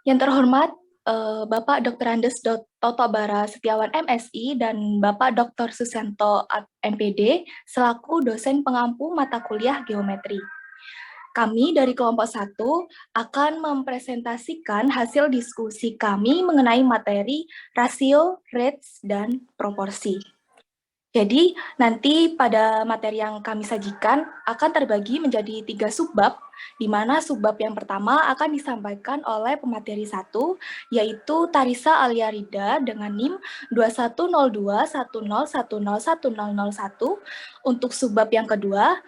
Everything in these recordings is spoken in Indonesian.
Yang terhormat, Bapak Dr. Andes Toto Bara Setiawan MSI dan Bapak Dr. Susanto MPD selaku dosen pengampu mata kuliah geometri. Kami dari kelompok 1 akan mempresentasikan hasil diskusi kami mengenai materi rasio, rates, dan proporsi. Jadi, nanti pada materi yang kami sajikan akan terbagi menjadi 3 subbab, di mana subbab yang pertama akan disampaikan oleh pemateri 1, yaitu Tarisa Aliarida dengan NIM 210210101001. Untuk subbab yang kedua,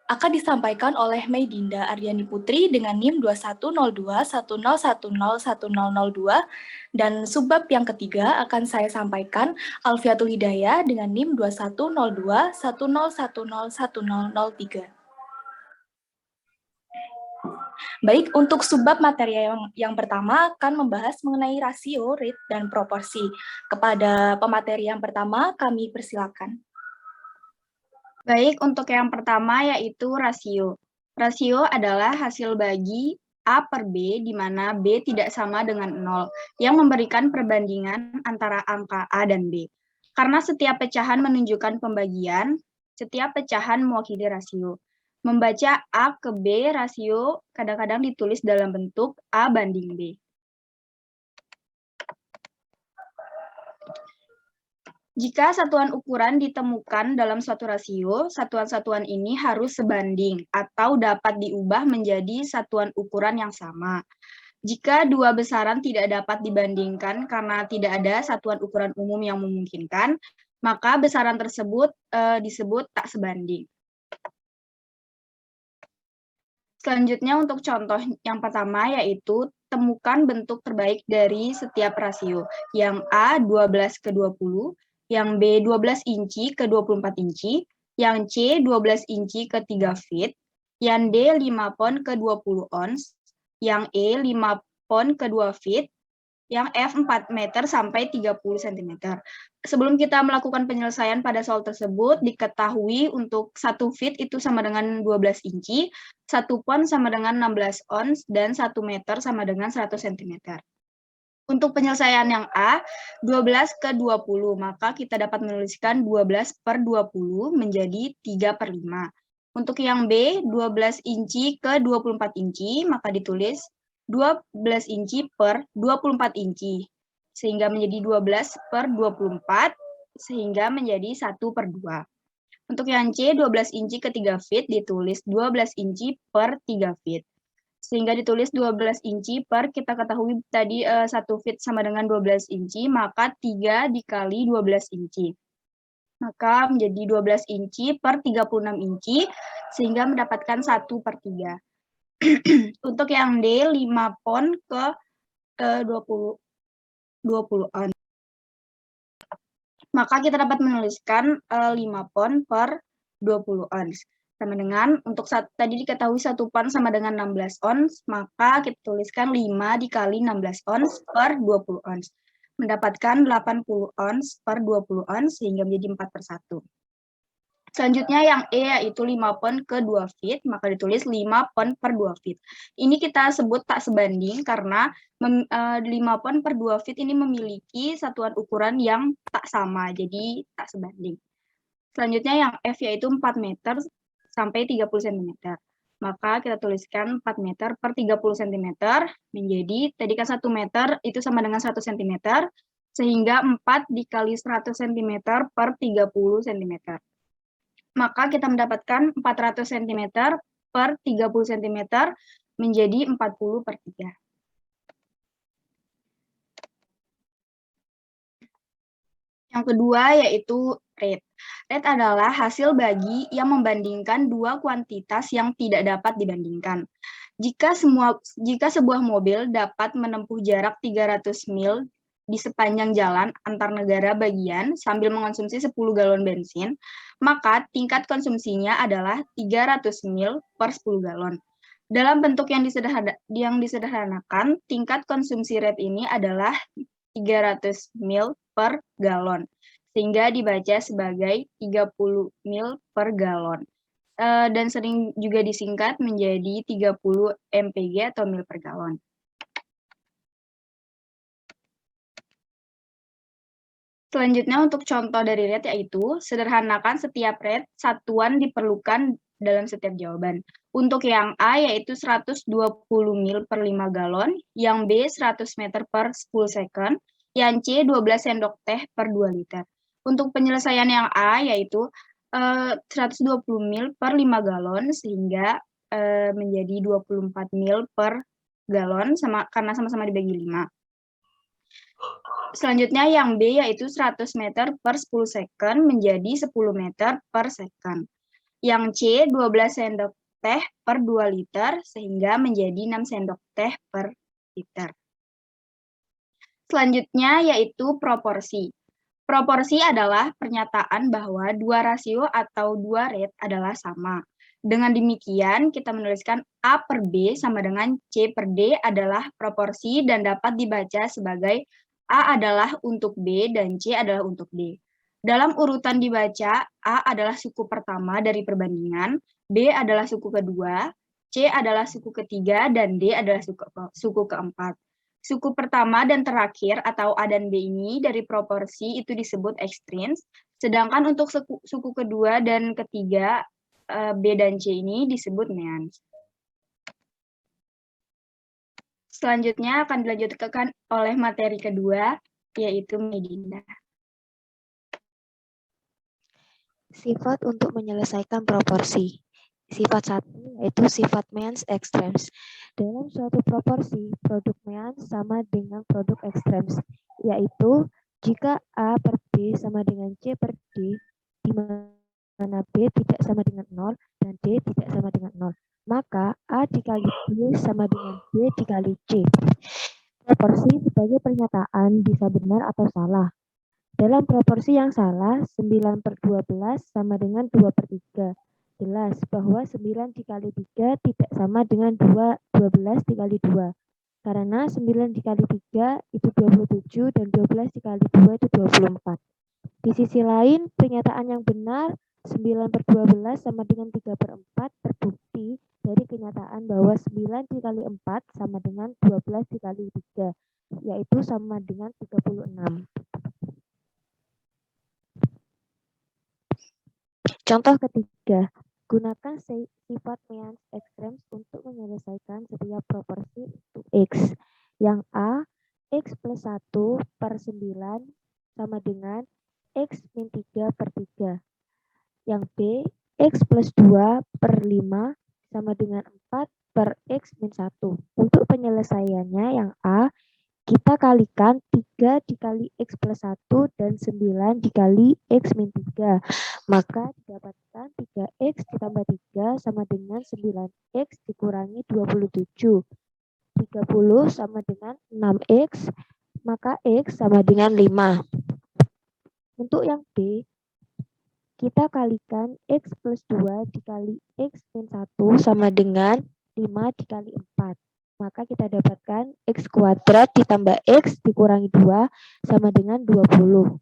akan disampaikan oleh Mei Dinda Aryani Putri dengan NIM 210210101002, dan subbab yang ketiga akan saya sampaikan Alfiatul Hidayah dengan NIM 210210101003. Baik, untuk subbab materi yang pertama akan membahas mengenai rasio, rate, dan proporsi. Kepada pemateri yang pertama, kami persilakan. Baik, untuk yang pertama yaitu rasio. Rasio adalah hasil bagi A per B, di mana B tidak sama dengan 0, yang memberikan perbandingan antara angka A dan B. Karena setiap pecahan menunjukkan pembagian, setiap pecahan mewakili rasio. Membaca A ke B rasio kadang-kadang ditulis dalam bentuk A banding B. Jika satuan ukuran ditemukan dalam suatu rasio, satuan-satuan ini harus sebanding atau dapat diubah menjadi satuan ukuran yang sama. Jika dua besaran tidak dapat dibandingkan karena tidak ada satuan ukuran umum yang memungkinkan, maka besaran tersebut disebut tak sebanding. Selanjutnya untuk contoh yang pertama yaitu temukan bentuk terbaik dari setiap rasio. Yang A 12/20, yang B 12 inci ke 24 inci, yang C 12 inci ke 3 feet, yang D 5 pon ke 20 ons, yang E 5 pon ke 2 feet, yang F 4 meter sampai 30 cm. Sebelum kita melakukan penyelesaian pada soal tersebut, diketahui untuk 1 feet itu sama dengan 12 inci, 1 pon sama dengan 16 ons, dan 1 meter sama dengan 100 cm. Untuk penyelesaian yang A, 12 ke 20, maka kita dapat menuliskan 12 per 20 menjadi 3 per 5. Untuk yang B, 12 inci ke 24 inci, maka ditulis 12 inci per 24 inci, sehingga menjadi 12 per 24, sehingga menjadi 1 per 2. Untuk yang C, 12 inci ke 3 feet, ditulis 12 inci per 3 feet. Sehingga ditulis 12 inci per, kita ketahui tadi 1 feet sama dengan 12 inci, maka 3 dikali 12 inci. Maka menjadi 12 inci per 36 inci, sehingga mendapatkan 1 per 3. Untuk yang D, 5 pon ke 20 on. Maka kita dapat menuliskan 5 pon per 20 ons. Sama dengan, untuk tadi diketahui 1 pon sama dengan 16 ons, maka kita tuliskan 5 dikali 16 ons per 20 ons. Mendapatkan 80 ons per 20 ons, sehingga menjadi 4 per 1. Selanjutnya yang E yaitu 5 pon ke 2 feet, maka ditulis 5 pon per 2 feet. Ini kita sebut tak sebanding karena 5 pon per 2 feet ini memiliki satuan ukuran yang tak sama, jadi tak sebanding. Selanjutnya yang F yaitu 4 meter sampai 30 cm. Maka kita tuliskan 4 meter per 30 cm menjadi, tadi kan 1 meter itu sama dengan 1 cm, sehingga 4 dikali 100 cm per 30 cm. Maka kita mendapatkan 400 cm per 30 cm menjadi 40 per 3. Yang kedua yaitu rate. Rate adalah hasil bagi yang membandingkan dua kuantitas yang tidak dapat dibandingkan. Jika sebuah mobil dapat menempuh jarak 300 mil di sepanjang jalan antar negara bagian sambil mengonsumsi 10 galon bensin, maka tingkat konsumsinya adalah 300 mil per 10 galon. Dalam bentuk yang disederhanakan, tingkat konsumsi rate ini adalah 300 mil per galon, sehingga dibaca sebagai 30 mil per galon. Dan sering juga disingkat menjadi 30 mpg atau mil per galon. Selanjutnya untuk contoh dari rate yaitu, sederhanakan setiap rate satuan diperlukan dalam setiap jawaban. Untuk yang A yaitu 120 mil per 5 galon, yang B 100 meter per 10 second, yang C 12 sendok teh per 2 liter. Untuk penyelesaian yang A yaitu 120 mil per 5 galon sehingga menjadi 24 mil per galon karena sama-sama dibagi 5. Selanjutnya yang B yaitu 100 meter per 10 second menjadi 10 meter per second. Yang C 12 sendok teh per 2 liter sehingga menjadi 6 sendok teh per liter. Selanjutnya yaitu proporsi. Proporsi adalah pernyataan bahwa dua rasio atau dua rate adalah sama. Dengan demikian, kita menuliskan A per B sama dengan C per D adalah proporsi dan dapat dibaca sebagai A adalah untuk B dan C adalah untuk D. Dalam urutan dibaca, A adalah suku pertama dari perbandingan, B adalah suku kedua, C adalah suku ketiga, dan D adalah suku keempat. Suku pertama dan terakhir atau A dan B ini dari proporsi itu disebut extremes, sedangkan untuk suku kedua dan ketiga B dan C ini disebut means. Selanjutnya akan dilanjutkan oleh materi kedua, yaitu Medina. Sifat untuk menyelesaikan proporsi. Sifat 1 yaitu sifat means extremes. Dalam suatu proporsi, produk means sama dengan produk extremes, yaitu jika A per B sama dengan C per D, di mana B tidak sama dengan 0 dan D tidak sama dengan 0, maka A dikali B sama dengan B dikali C. Proporsi sebagai pernyataan bisa benar atau salah. Dalam proporsi yang salah, 9 per 12 sama dengan 2 per 3. Jelas bahwa 9 dikali 3 tidak sama dengan 12 dikali 2. Karena 9 dikali 3 itu 27 dan 12 dikali 2 itu 24. Di sisi lain, pernyataan yang benar 9 per 12 sama dengan 3 per 4 terbukti dari kenyataan bahwa 9 dikali 4 sama dengan 12 dikali 3, yaitu sama dengan 36. Contoh ketiga, gunakan sifat means extremes untuk menyelesaikan setiap proporsi untuk X. Yang A, X plus 1 per 9 sama dengan X min 3 per 3. Yang B, X plus 2 per 5 sama dengan 4 per X min 1. Untuk penyelesaiannya yang A, kita kalikan 3 dikali X plus 1 dan 9 dikali X min 3. Maka didapatkan 3X ditambah 3 sama dengan 9X dikurangi 27. 30 sama dengan 6X, maka X sama dengan 5. Untuk yang B, kita kalikan X plus 2 dikali X min 1 sama dengan 5 dikali 4. Maka kita dapatkan X kuadrat ditambah X dikurangi 2 sama dengan 20.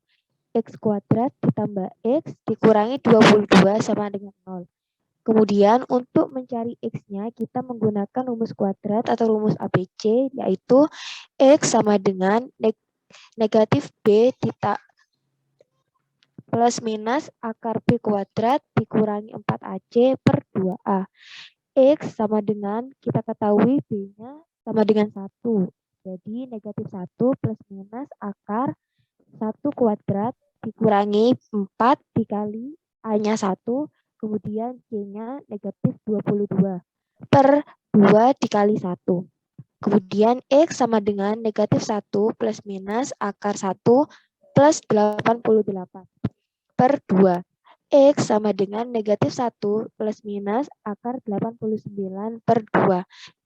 X kuadrat ditambah X dikurangi 22 sama dengan 0. Kemudian untuk mencari X-nya kita menggunakan rumus kuadrat atau rumus ABC, yaitu X sama dengan negatif B plus minus akar B kuadrat dikurangi 4AC per 2A. X sama dengan, kita ketahui B-nya sama dengan 1. Jadi negatif 1 plus minus akar 1 kuadrat dikurangi 4 dikali A-nya 1, kemudian C-nya negatif 22 per 2 dikali 1. Kemudian X sama dengan negatif 1 plus minus akar 1 plus 88 per 2. X sama dengan negatif 1 plus minus akar 89 per 2.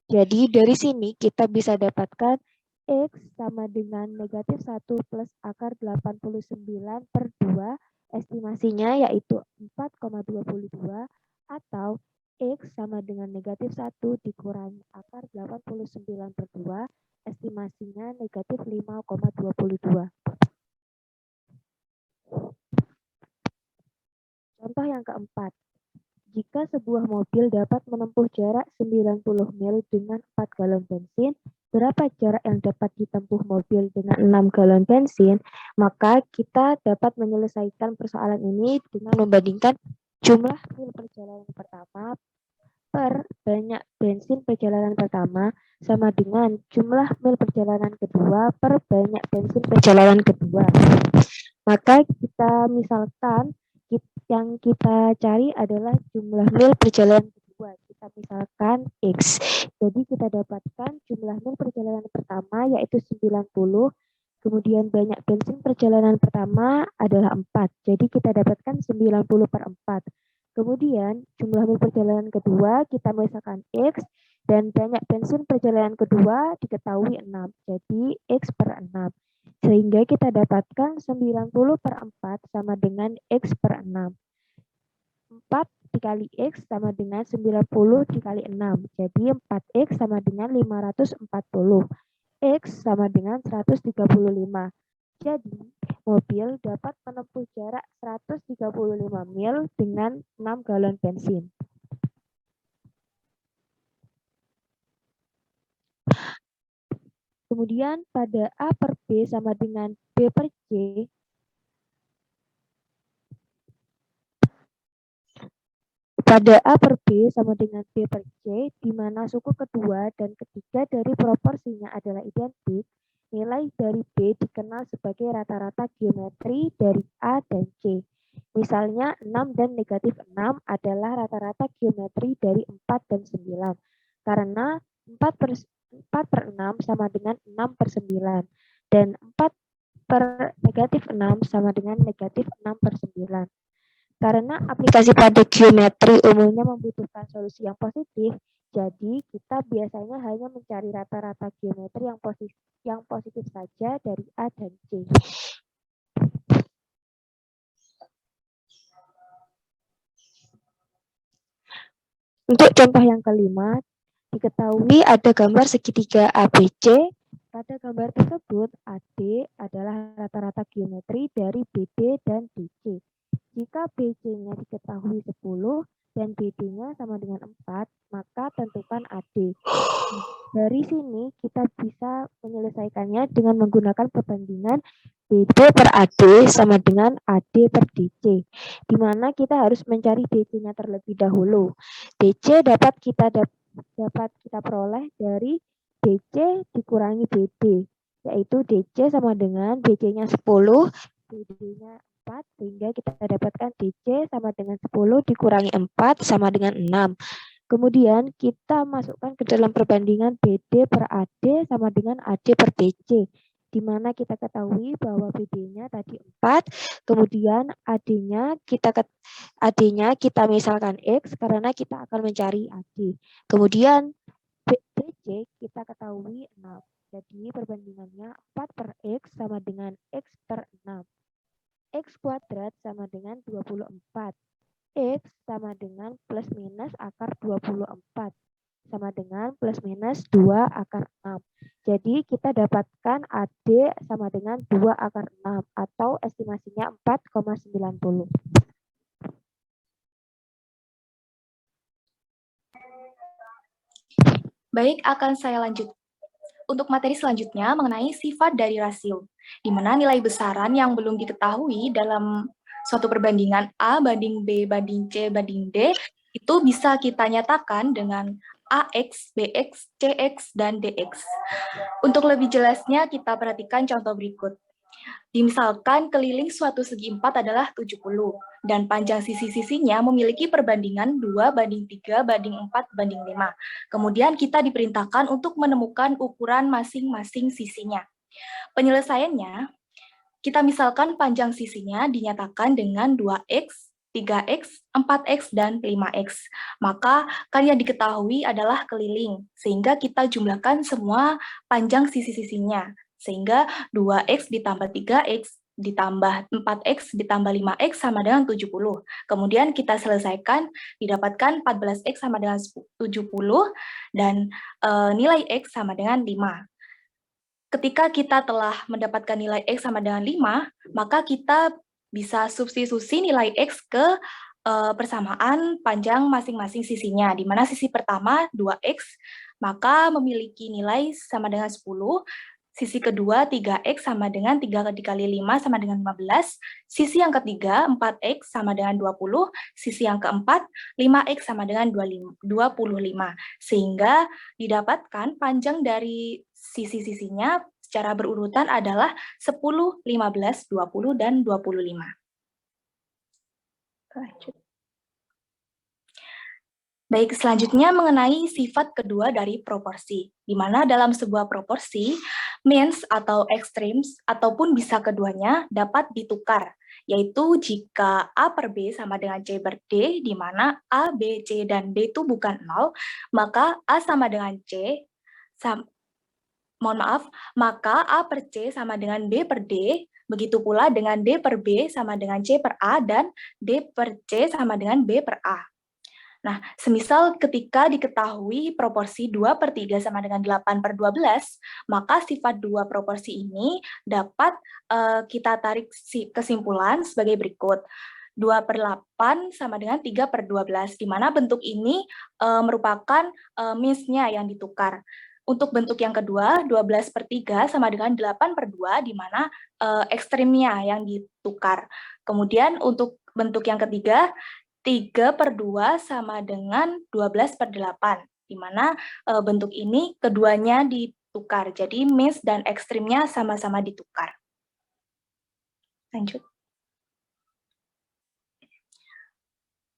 Jadi dari sini kita bisa dapatkan X sama dengan negatif 1 plus akar 89 per 2. Estimasinya yaitu 4,22 atau X sama dengan negatif 1 dikurangi akar 89 per 2. Estimasinya negatif 5,22. Contoh yang keempat, Jika sebuah mobil dapat menempuh jarak 90 mil dengan 4 galon bensin, berapa jarak yang dapat ditempuh mobil dengan 6 galon bensin? Maka kita dapat menyelesaikan persoalan ini dengan membandingkan jumlah mil perjalanan pertama per banyak bensin perjalanan pertama sama dengan jumlah mil perjalanan kedua per banyak bensin perjalanan kedua. Maka kita misalkan yang kita cari adalah jumlah mil perjalanan kedua. Kita misalkan X. Jadi kita dapatkan jumlah mil perjalanan pertama yaitu 90. Kemudian banyak bensin perjalanan pertama adalah 4. Jadi kita dapatkan 90 per 4. Kemudian jumlah mil perjalanan kedua kita misalkan X. Dan banyak bensin perjalanan kedua diketahui 6. Jadi X per 6. Sehingga kita dapatkan 90 per 4 sama dengan X per 6. 4 dikali X sama dengan 90 dikali 6. Jadi 4X sama dengan 540. X sama dengan 135. Jadi mobil dapat menempuh jarak 135 mil dengan 6 galon bensin. Kemudian pada A per B sama dengan B per C, pada A per B sama dengan B per C, di mana suku kedua dan ketiga dari proporsinya adalah identik, nilai dari B dikenal sebagai rata-rata geometri dari A dan C. Misalnya 6 dan negatif 6 adalah rata-rata geometri dari 4 dan 9, karena 4 per 6 sama dengan 6 per 9, dan 4 per negatif 6 sama dengan negatif 6 per 9. Karena aplikasi pada geometri umumnya membutuhkan solusi yang positif, jadi kita biasanya hanya mencari rata-rata geometri yang positif saja dari A dan C. Untuk contoh yang kelima, diketahui ada gambar segitiga ABC. Pada gambar tersebut, AD adalah rata-rata geometri dari BD dan DC. Jika BC-nya diketahui 10 dan BD-nya sama dengan 4, maka tentukan AD. Dari sini kita bisa menyelesaikannya dengan menggunakan perbandingan BD per AD sama dengan AD per DC, di mana kita harus mencari DC-nya terlebih dahulu. DC dapat kita peroleh dari DC dikurangi BD, yaitu DC sama dengan BC-nya 10, BD-nya 4, sehingga kita dapatkan DC sama dengan 10 dikurangi 4 sama dengan 6. Kemudian kita masukkan ke dalam perbandingan BD per AD sama dengan AD per DC, di mana kita ketahui bahwa BD-nya tadi 4, kemudian AD-nya kita misalkan X karena kita akan mencari AD. Kemudian BC kita ketahui 6. Jadi perbandingannya 4 per X sama dengan X per 6. X kuadrat sama dengan 24. X sama dengan plus minus akar 24. Sama dengan plus minus 2 akar 6. Jadi kita dapatkan AD sama dengan 2 akar 6 atau estimasinya 4,90. Baik, akan saya lanjut. Untuk materi selanjutnya mengenai sifat dari rasio, di mana nilai besaran yang belum diketahui dalam suatu perbandingan A banding B banding C banding D itu bisa kita nyatakan dengan AX, BX, CX, dan DX. Untuk lebih jelasnya kita perhatikan contoh berikut. Misalkan keliling suatu segi 4 adalah 70 dan panjang sisi-sisinya memiliki perbandingan 2 banding 3 banding 4 banding 5. Kemudian kita diperintahkan untuk menemukan ukuran masing-masing sisinya. Penyelesaiannya, kita misalkan panjang sisinya dinyatakan dengan 2X, 3X, 4X, dan 5X. Maka kan yang diketahui adalah keliling, sehingga kita jumlahkan semua panjang sisi-sisinya. Sehingga 2X ditambah 3X ditambah 4X ditambah 5X sama dengan 70. Kemudian kita selesaikan, didapatkan 14X sama dengan 70, dan nilai X sama dengan 5. Ketika kita telah mendapatkan nilai X sama dengan 5, maka kita bisa substitusi nilai X ke persamaan panjang masing-masing sisinya, di mana sisi pertama 2x, maka memiliki nilai sama dengan 10, sisi kedua 3x sama dengan 3 dikali 5 sama dengan 15, sisi yang ketiga 4x sama dengan 20, sisi yang keempat 5x sama dengan 25, sehingga didapatkan panjang dari sisi-sisinya secara berurutan adalah 10, 15, 20, dan 25. Lanjut. Baik, selanjutnya mengenai sifat kedua dari proporsi, di mana dalam sebuah proporsi, means atau extremes, ataupun bisa keduanya dapat ditukar, yaitu jika A per B sama dengan C per D, di mana A, B, C, dan D itu bukan 0, maka A sama dengan C, maka A per C sama dengan B per D, begitu pula dengan D per B sama dengan C per A, dan D per C sama dengan B per A. Nah, semisal ketika diketahui proporsi 2 per 3 sama dengan 8 per 12, maka sifat dua proporsi ini dapat kita tarik kesimpulan sebagai berikut. 2 per 8 sama dengan 3 per 12, di mana bentuk ini merupakan means-nya yang ditukar. Untuk bentuk yang kedua, 12 per 3 sama dengan 8 per 2, di mana ekstrimnya yang ditukar. Kemudian untuk bentuk yang ketiga, 3 per 2 sama dengan 12 per 8, di mana bentuk ini keduanya ditukar. Jadi means dan ekstrimnya sama-sama ditukar. Lanjut.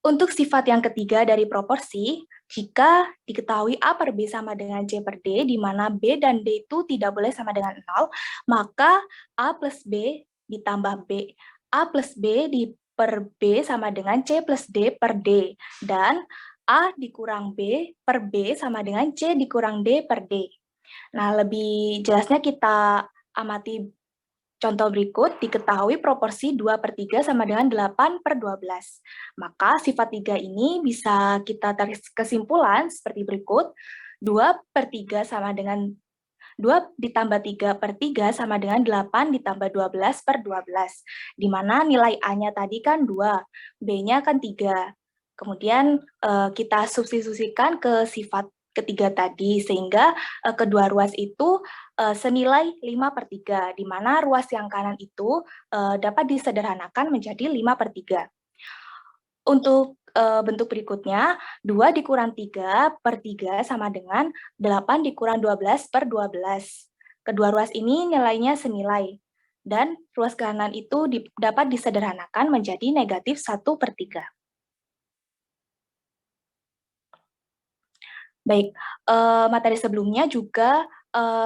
Untuk sifat yang ketiga dari proporsi, jika diketahui A per B sama dengan C per D, di mana B dan D itu tidak boleh sama dengan 0, maka A plus B ditambah B. A plus B per B sama dengan C plus D per D, dan A dikurang B per B sama dengan C dikurang D per D. Nah, lebih jelasnya kita amati contoh berikut. Diketahui proporsi 2 per 3 sama dengan 8 per 12. Maka sifat 3 ini bisa kita tarik kesimpulan seperti berikut. 2 per 3 sama dengan 2 ditambah 3 per 3 sama dengan 8 ditambah 12 per 12. Di mana nilai A-nya tadi kan 2, B-nya kan 3. Kemudian kita substitusikan ke sifat ketiga tadi, sehingga kedua ruas itu senilai 5 per 3, di mana ruas yang kanan itu dapat disederhanakan menjadi 5 per 3. Untuk bentuk berikutnya, 2 dikurang 3 per 3 sama dengan 8 dikurang 12 per 12. Kedua ruas ini nilainya senilai, dan ruas kanan itu dapat disederhanakan menjadi negatif 1 per 3. Baik, materi sebelumnya juga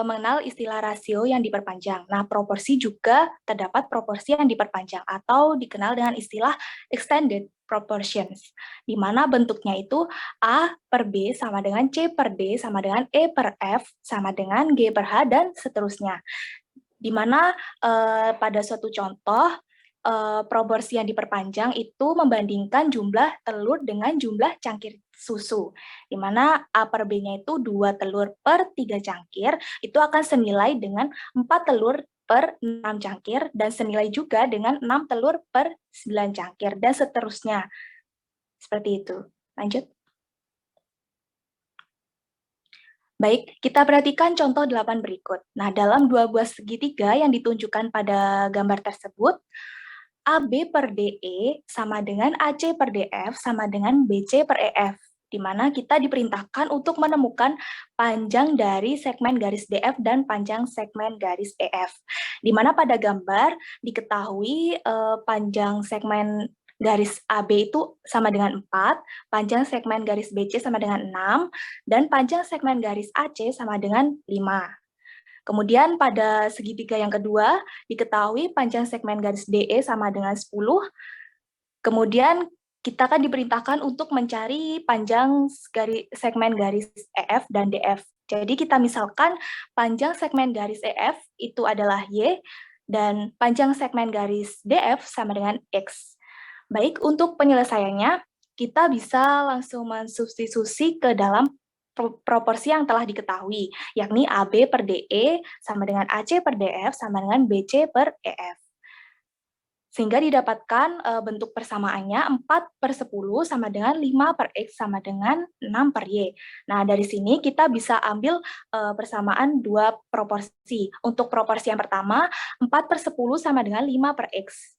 mengenal istilah rasio yang diperpanjang. Nah, proporsi juga terdapat proporsi yang diperpanjang atau dikenal dengan istilah extended proportions, di mana bentuknya itu A per B sama dengan C per D sama dengan E per F sama dengan G per H dan seterusnya. Di mana pada suatu contoh proporsi yang diperpanjang itu membandingkan jumlah telur dengan jumlah cangkir susu, di mana A per B-nya itu 2 telur per 3 cangkir, itu akan senilai dengan 4 telur per 6 cangkir, dan senilai juga dengan 6 telur per 9 cangkir, dan seterusnya. Seperti itu. Lanjut. Baik, kita perhatikan contoh 8 berikut. Nah, dalam dua buah segitiga yang ditunjukkan pada gambar tersebut, AB per DE sama dengan AC per DF sama dengan BC per EF, di mana kita diperintahkan untuk menemukan panjang dari segmen garis DF dan panjang segmen garis EF. Di mana pada gambar diketahui panjang segmen garis AB itu sama dengan 4, panjang segmen garis BC sama dengan 6, dan panjang segmen garis AC sama dengan 5. Kemudian pada segitiga yang kedua, diketahui panjang segmen garis DE sama dengan 10. Kemudian kita kan diperintahkan untuk mencari panjang segmen garis EF dan DF. Jadi kita misalkan panjang segmen garis EF itu adalah Y, dan panjang segmen garis DF sama dengan X. Baik, untuk penyelesaiannya, kita bisa langsung mensubstitusi ke dalam proporsi yang telah diketahui, yakni AB per DE sama dengan AC per DF sama dengan BC per EF. Sehingga didapatkan bentuk persamaannya 4/10 sama dengan 5/X sama dengan 6/Y. Nah, dari sini kita bisa ambil persamaan dua proporsi. Untuk proporsi yang pertama, 4/10 sama dengan 5/X.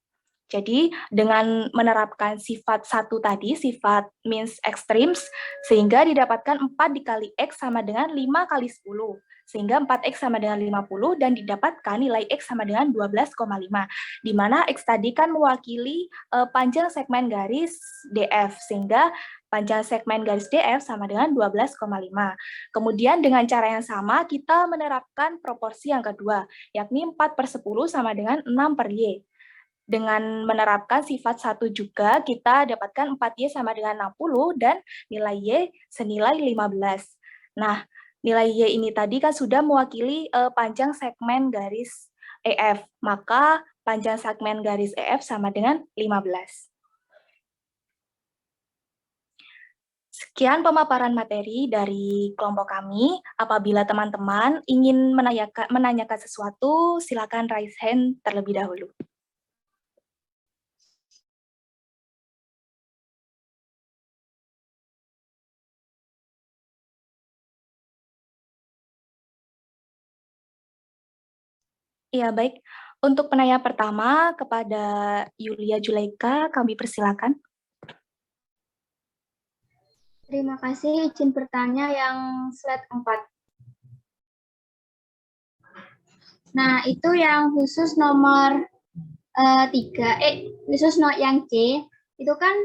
Jadi, dengan menerapkan sifat satu tadi, sifat means extremes, sehingga didapatkan 4 dikali X sama dengan 5 kali 10. Sehingga 4X sama dengan 50 dan didapatkan nilai X sama dengan 12,5. Di mana X tadi kan mewakili panjang segmen garis DF, sehingga panjang segmen garis DF sama dengan 12,5. Kemudian dengan cara yang sama, kita menerapkan proporsi yang kedua, yakni 4/10 sama dengan 6/Y. Dengan menerapkan sifat satu juga, kita dapatkan 4Y sama dengan 60 dan nilai Y senilai 15. Nah, nilai Y ini tadi kan sudah mewakili panjang segmen garis EF, maka panjang segmen garis EF sama dengan 15. Sekian pemaparan materi dari kelompok kami. Apabila teman-teman ingin menanyakan sesuatu, silakan raise hand terlebih dahulu. Iya, baik. Untuk penanya pertama kepada Yulia Julaika, kami persilakan. Terima kasih, izin bertanya yang slide 4. Nah, itu yang khusus nomor 3, khusus yang C, itu kan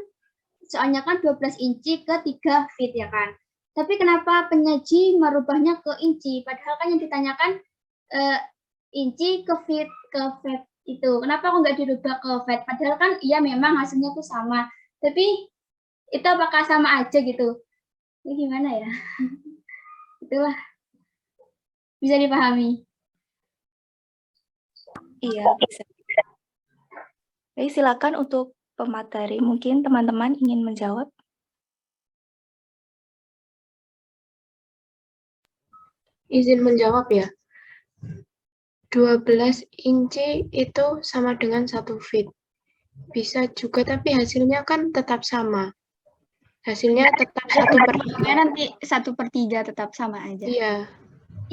soalnya kan 12 inci ke 3 feet ya kan. Tapi kenapa penyaji merubahnya ke inci? Padahal kan yang ditanyakan inci ke feet itu. Kenapa kok nggak dirubah ke feet? Padahal kan iya memang hasilnya tuh sama. Tapi itu apakah sama aja gitu? Ini gimana ya? Itulah. Bisa dipahami. Iya, bisa. Baik, silakan untuk pemateri. Mungkin teman-teman ingin menjawab. Izin menjawab ya. 12 inci itu sama dengan 1 feet. Bisa juga, tapi hasilnya kan tetap sama. Hasilnya tetap 1/3. Nanti 1/3 tetap sama aja. Iya.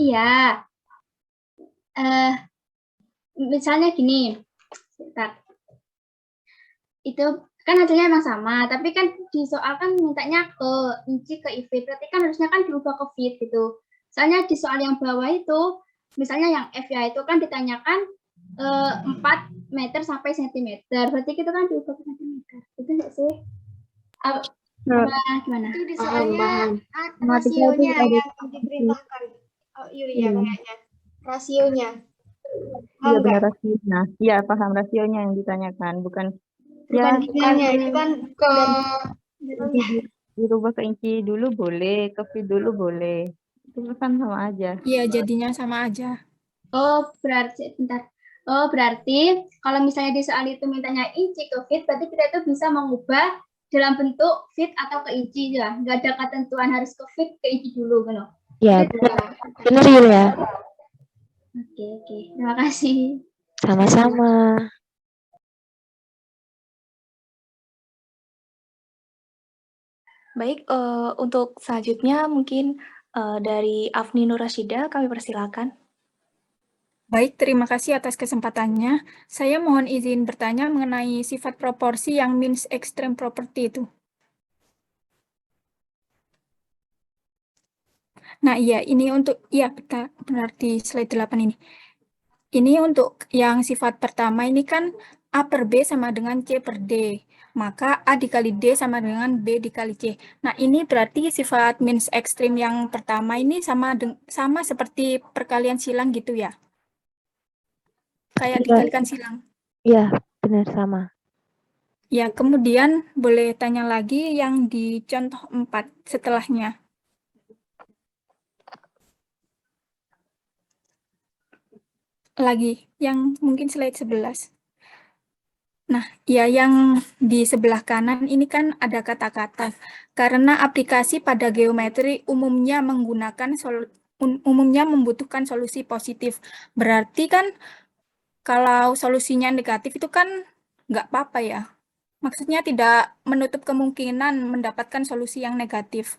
Iya. Misalnya gini, bentar. Itu kan hasilnya emang sama, tapi kan di soal kan mintanya ke inci ke feet, berarti kan harusnya kan diubah ke feet gitu. Soalnya di soal yang bawah itu, misalnya yang F ya, itu kan ditanyakan 4 meter sampai sentimeter, berarti kita kan diubah ke sentimeter. Itu enggak sih? Gimana? Itu di Paham, soalnya paham. rasionya yang diperintahkan. Oh, Yulia kayaknya. Rasionya. Iya benar rasionya. Iya paham rasionya yang ditanyakan, bukan ya Bukan itu kan Ke dirubah ke inci dulu boleh, ke feet dulu boleh. Itu kan sama aja. Iya, jadinya sama aja. Oh, berarti bentar. Oh, berarti kalau misalnya di soal itu mintanya inci ke feet, berarti kita itu bisa mengubah dalam bentuk feet atau ke inci ya. Nggak ada ketentuan harus ke feet ke inci dulu kan? Ya, benar Yulia. Oke. Terima kasih. Sama-sama. Baik, untuk selanjutnya mungkin dari Afni Nur Rasyida, kami persilakan. Baik, terima kasih atas kesempatannya. Saya mohon izin bertanya mengenai sifat proporsi yang means extreme property itu. Nah, iya, ini untuk, iya benar di slide 8 ini. Ini untuk yang sifat pertama ini kan A per B sama dengan C per D. Maka A dikali D sama dengan B dikali C. Nah, ini berarti sifat means extreme yang pertama ini sama seperti perkalian silang gitu ya? Kayak dikalikan silang. Iya, benar sama. Ya, kemudian boleh tanya lagi yang di contoh 4 setelahnya. Lagi, yang mungkin slide 11. Nah, ya yang di sebelah kanan ini kan ada kata-kata. Karena aplikasi pada geometri umumnya membutuhkan solusi positif. Berarti kan kalau solusinya negatif itu kan nggak apa-apa ya. Maksudnya tidak menutup kemungkinan mendapatkan solusi yang negatif.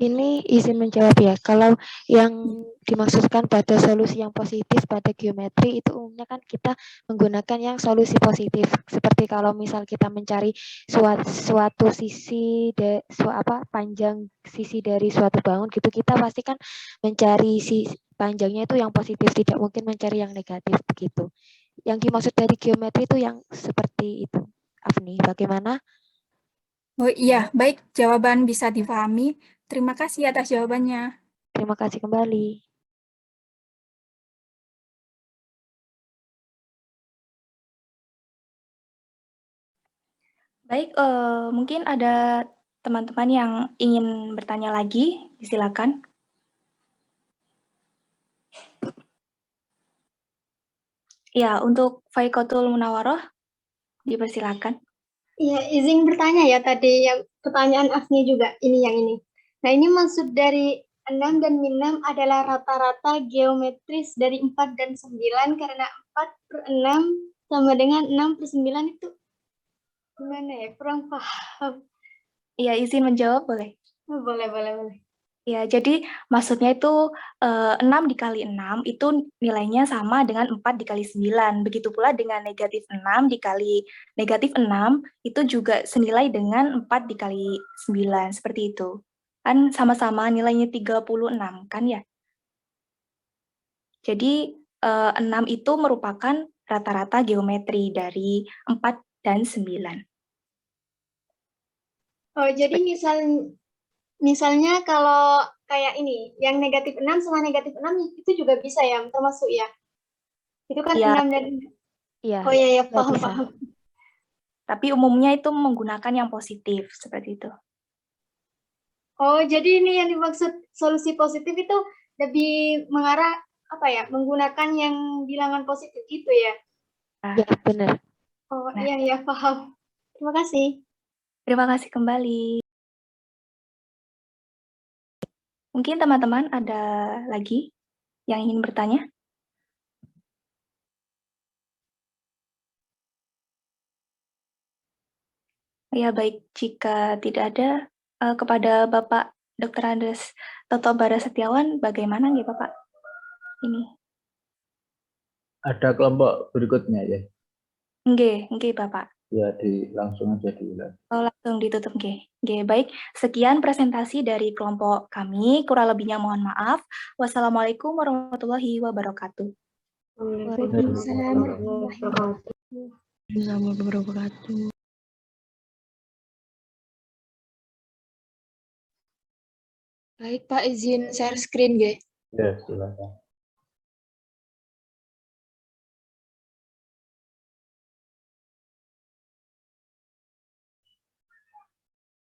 Ini izin menjawab ya. Kalau yang dimaksudkan pada solusi yang positif pada geometri itu umumnya kan kita menggunakan yang solusi positif. Seperti kalau misal kita mencari suatu sisi panjang sisi dari suatu bangun gitu, kita pasti kan mencari panjangnya itu yang positif, tidak mungkin mencari yang negatif begitu. Yang dimaksud dari geometri itu yang seperti itu. Afni, bagaimana? Oh iya, baik, jawaban bisa dipahami. Terima kasih atas jawabannya. Terima kasih kembali. Baik, mungkin ada teman-teman yang ingin bertanya lagi, silakan. Ya, untuk Faikotul Munawaroh, dipersilakan. Iya, izin bertanya ya tadi yang pertanyaan Afni juga ini yang ini. Nah, ini maksud dari 6 dan min 6 adalah rata-rata geometris dari 4 dan 9 karena 4/6 sama dengan 6/9 itu gimana ya? Kurang paham. Iya, izin menjawab boleh? Oh, boleh. Ya, jadi maksudnya itu 6 dikali 6 itu nilainya sama dengan 4 dikali 9. Begitu pula dengan negatif 6 dikali negatif 6 itu juga senilai dengan 4 dikali 9. Seperti itu. Kan sama-sama nilainya 36 kan ya? Jadi 6 itu merupakan rata-rata geometri dari 4 dan 9. Oh, jadi misalnya kalau kayak ini, yang negatif 6 sama negatif 6 itu juga bisa ya, termasuk ya? Itu kan Ya, 6 dan... Iya. Oh iya, nggak paham. bisa. tapi umumnya itu menggunakan yang positif, seperti itu. Oh, jadi ini yang dimaksud solusi positif itu lebih mengarah apa ya, menggunakan yang bilangan positif gitu ya? Ya, benar. Oh Nah. iya, paham. Terima kasih. Terima kasih kembali. Mungkin teman-teman ada lagi yang ingin bertanya? Ya, baik. Jika tidak ada, kepada Bapak Dr. Andes Toto Bara Setiawan, bagaimana nih Bapak? Ini. Ada kelompok berikutnya ya? Nggih, Bapak. Ya, langsung aja diulang. Oh, langsung ditutup, nggih. Baik, sekian presentasi dari kelompok kami. Kurang lebihnya mohon maaf. Wassalamualaikum warahmatullahi wabarakatuh. Waalaikumsalam warahmatullahi wabarakatuh. Baik, Pak, izin share screen, nggih. Ya, silakan.